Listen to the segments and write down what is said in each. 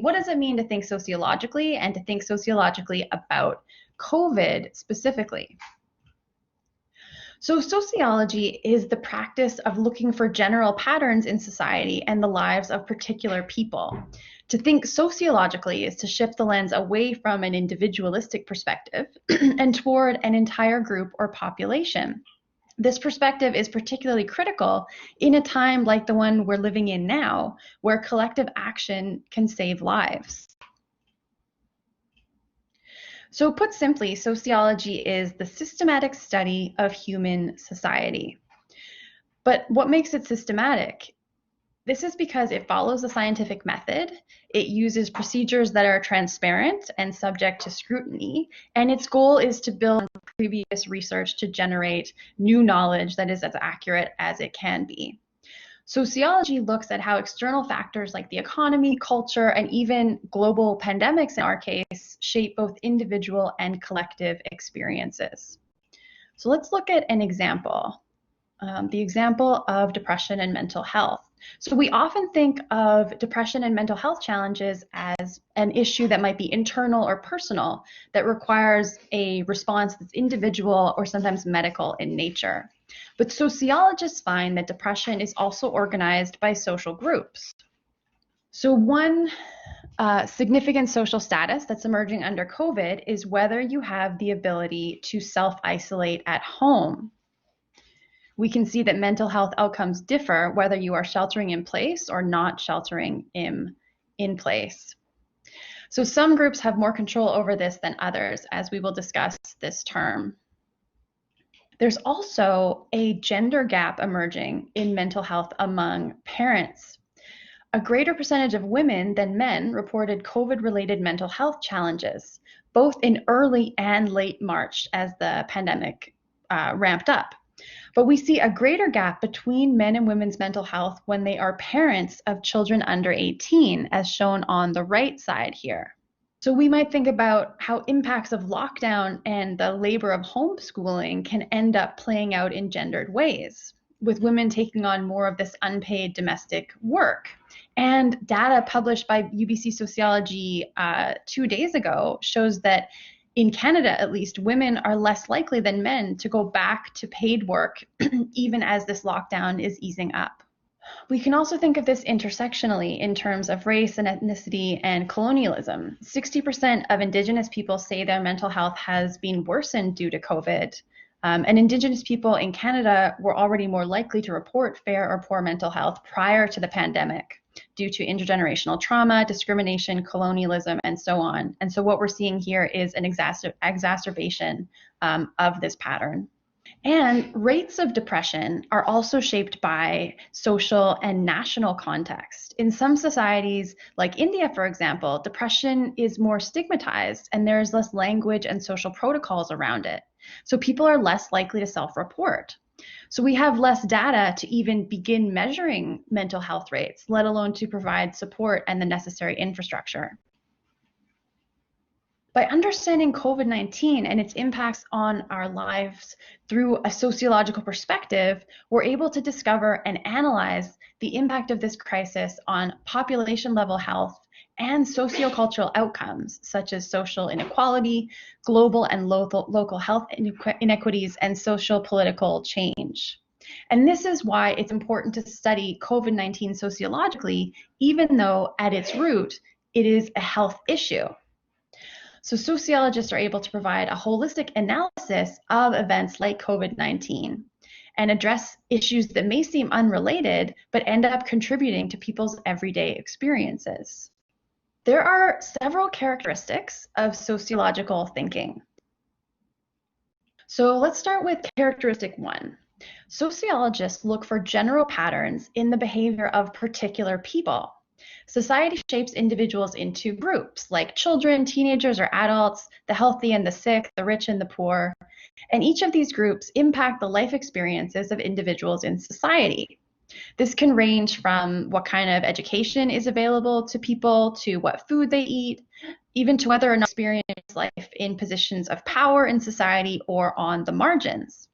what does it mean to think sociologically and to think sociologically about COVID specifically? So sociology is the practice of looking for general patterns in society and the lives of particular people. To think sociologically is to shift the lens away from an individualistic perspective and toward an entire group or population. This perspective is particularly critical in a time like the one we're living in now, where collective action can save lives. So put simply, sociology is the systematic study of human society. But what makes it systematic? This is because it follows a scientific method, it uses procedures that are transparent and subject to scrutiny, and its goal is to build on previous research to generate new knowledge that is as accurate as it can be. Sociology looks at how external factors like the economy, culture, and even global pandemics in our case shape both individual and collective experiences. So let's look at an example, the example of depression and mental health. So we often think of depression and mental health challenges as an issue that might be internal or personal, that requires a response that's individual or sometimes medical in nature. But sociologists find that depression is also organized by social groups. So one significant social status that's emerging under COVID is whether you have the ability to self-isolate at home. We can see that mental health outcomes differ whether you are sheltering in place or not sheltering in place. So some groups have more control over this than others, as we will discuss this term. There's also a gender gap emerging in mental health among parents. A greater percentage of women than men reported COVID-related mental health challenges, both in early and late March as the pandemic ramped up. But we see a greater gap between men and women's mental health when they are parents of children under 18, as shown on the right side here. So we might think about how impacts of lockdown and the labor of homeschooling can end up playing out in gendered ways, with women taking on more of this unpaid domestic work. And data published by UBC Sociology 2 days ago shows that in Canada, at least, women are less likely than men to go back to paid work, even as this lockdown is easing up. We can also think of this intersectionally in terms of race and ethnicity and colonialism. 60% of Indigenous people say their mental health has been worsened due to COVID. And Indigenous people in Canada were already more likely to report fair or poor mental health prior to the pandemic due to intergenerational trauma, discrimination, colonialism, and so on. And so what we're seeing here is an exacerbation of this pattern. And rates of depression are also shaped by social and national context. In some societies, like India, for example, depression is more stigmatized and there's less language and social protocols around it. So people are less likely to self-report. So we have less data to even begin measuring mental health rates, let alone to provide support and the necessary infrastructure. By understanding COVID-19 and its impacts on our lives through a sociological perspective, we're able to discover and analyze the impact of this crisis on population-level health and sociocultural outcomes, such as social inequality, global and local health inequities, and social political change. And this is why it's important to study COVID-19 sociologically, even though at its root, it is a health issue. So sociologists are able to provide a holistic analysis of events like COVID-19 and address issues that may seem unrelated, but end up contributing to people's everyday experiences. There are several characteristics of sociological thinking. So let's start with characteristic 1. Sociologists look for general patterns in the behavior of particular people. Society shapes individuals into groups like children, teenagers, or adults, the healthy and the sick, the rich and the poor. And each of these groups impact the life experiences of individuals in society. This can range from what kind of education is available to people, to what food they eat, even to whether or not they experience life in positions of power in society or on the margins.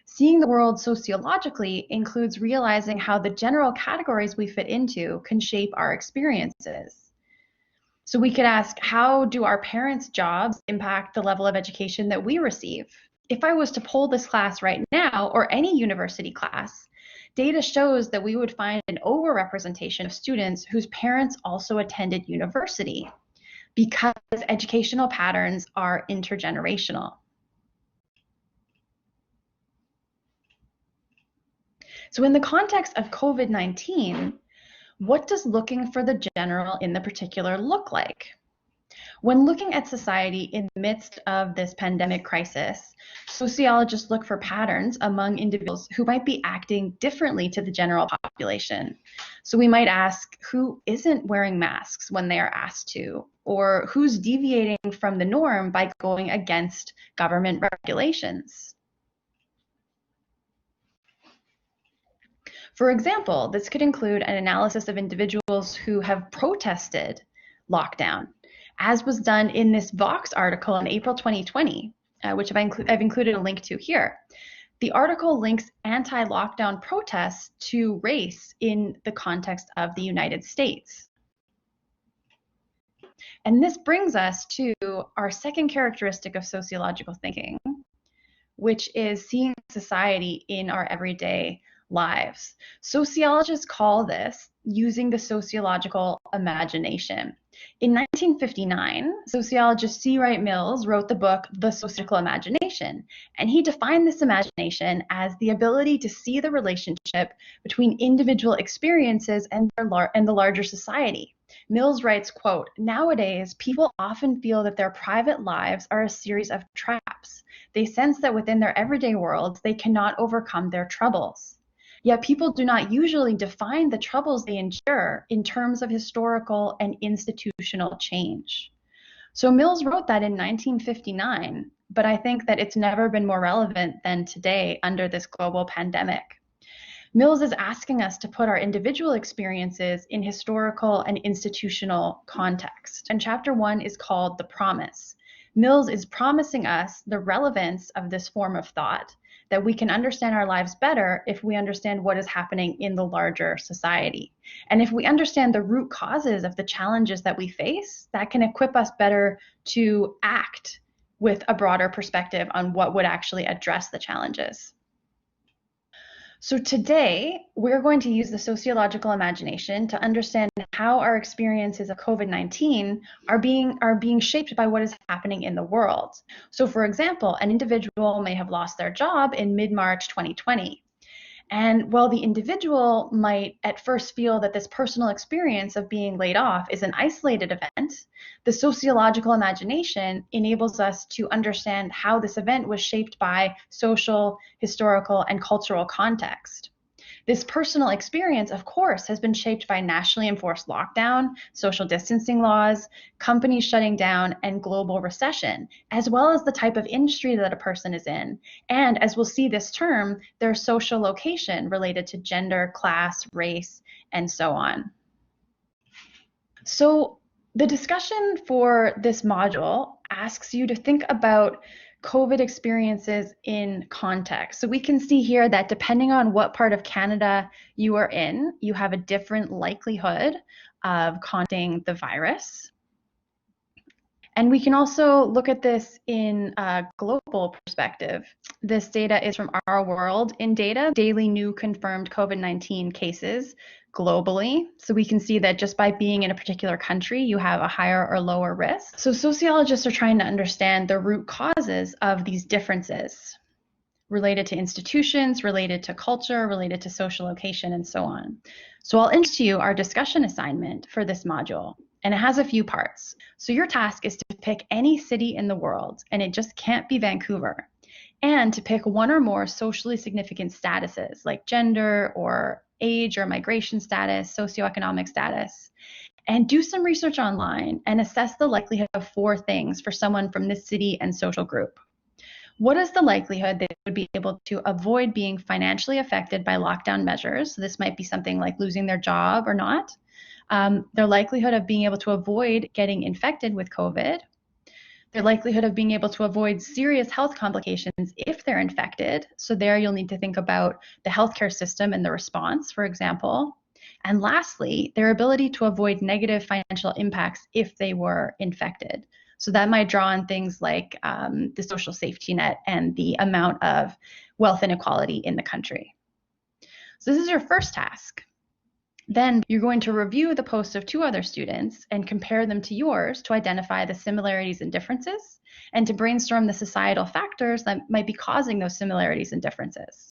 Seeing the world sociologically includes realizing how the general categories we fit into can shape our experiences. So we could ask, how do our parents' jobs impact the level of education that we receive? If I was to poll this class right now, or any university class, data shows that we would find an overrepresentation of students whose parents also attended university because educational patterns are intergenerational. So in the context of COVID-19, what does looking for the general in the particular look like? When looking at society in the midst of this pandemic crisis, sociologists look for patterns among individuals who might be acting differently to the general population. So we might ask, who isn't wearing masks when they are asked to, or who's deviating from the norm by going against government regulations? For example, this could include an analysis of individuals who have protested lockdown, as was done in this Vox article in April 2020, which I've included a link to here. The article links anti-lockdown protests to race in the context of the United States. And this brings us to our second characteristic of sociological thinking, which is seeing society in our everyday lives. Sociologists call this using the sociological imagination. In 1959, sociologist C. Wright Mills wrote the book The Sociological Imagination, and he defined this imagination as the ability to see the relationship between individual experiences and the larger society. Mills writes, quote, "Nowadays, people often feel that their private lives are a series of traps. They sense that within their everyday worlds, they cannot overcome their troubles. Yet people do not usually define the troubles they endure in terms of historical and institutional change." So Mills wrote that in 1959, but I think that it's never been more relevant than today under this global pandemic. Mills is asking us to put our individual experiences in historical and institutional context. And chapter 1 is called The Promise. Mills is promising us the relevance of this form of thought, that we can understand our lives better if we understand what is happening in the larger society. And if we understand the root causes of the challenges that we face, that can equip us better to act with a broader perspective on what would actually address the challenges. So today, we're going to use the sociological imagination to understand how our experiences of COVID-19 are being shaped by what is happening in the world. So for example, an individual may have lost their job in mid-March 2020. And while the individual might at first feel that this personal experience of being laid off is an isolated event, the sociological imagination enables us to understand how this event was shaped by social, historical, and cultural context. This personal experience, of course, has been shaped by nationally enforced lockdown, social distancing laws, companies shutting down, and global recession, as well as the type of industry that a person is in. And as we'll see this term, their social location related to gender, class, race, and so on. So the discussion for this module asks you to think about COVID experiences in context. So we can see here that depending on what part of Canada you are in, you have a different likelihood of contracting the virus. And we can also look at this in a global perspective. This data is from Our World in Data, daily new confirmed COVID-19 cases globally. So we can see that just by being in a particular country, you have a higher or lower risk. So sociologists are trying to understand the root causes of these differences related to institutions, related to culture, related to social location, and so on. So I'll introduce to you our discussion assignment for this module, and it has a few parts. So your task is to pick any city in the world, and it just can't be Vancouver, and to pick one or more socially significant statuses like gender or age or migration status, socioeconomic status, and do some research online and assess the likelihood of 4 things for someone from this city and social group. What is the likelihood they would be able to avoid being financially affected by lockdown measures? So this might be something like losing their job or not. Their likelihood of being able to avoid getting infected with COVID. Their likelihood of being able to avoid serious health complications if they're infected. So there you'll need to think about the healthcare system and the response, for example. And lastly, their ability to avoid negative financial impacts if they were infected. So that might draw on things like the social safety net and the amount of wealth inequality in the country. So this is your first task. Then you're going to review the posts of 2 other students and compare them to yours to identify the similarities and differences, and to brainstorm the societal factors that might be causing those similarities and differences.